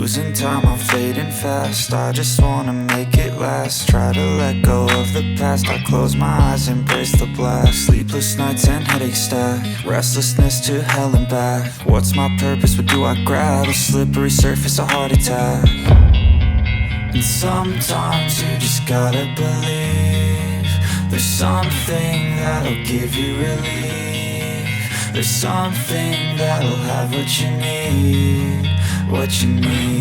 Losing time, I'm fading fast. I just wanna make it last. Try to let go of the past. I close my eyes, embrace the blast. Sleepless nights and headache stack. Restlessness to hell and back. What's my purpose? What do I grab? A slippery surface, a heart attack. And sometimes you just gotta believe there's something that'll give you relief. There's something that'll have what you need, what you need.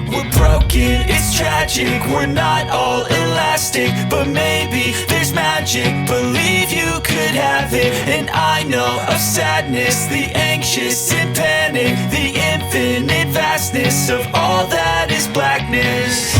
We're broken, it's tragic, we're not all elastic, but maybe there's magic. Believe you could have it, and I know of sadness, the anxious and panic, the infinite vastness of all that is blackness.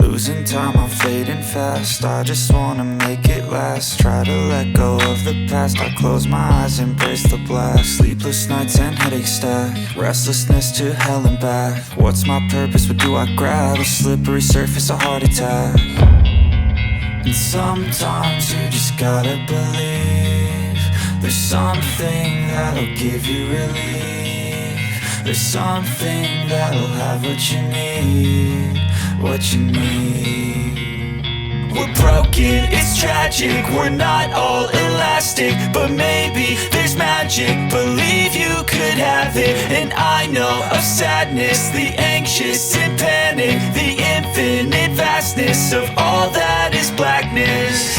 Losing time, I'm fading fast. I just wanna make it last. Try to let go of the past. I close my eyes, embrace the blast. Sleepless nights and headache stack. Restlessness to hell and back. What's my purpose? What do I grab? A slippery surface, a heart attack. And sometimes you just gotta believe there's something that'll give you relief. There's something that'll have what you need, what you need. We're broken, it's tragic, we're not all elastic, but maybe there's magic. Believe you could have it, and I know of sadness, the anxious and panic, the infinite vastness of all that is blackness.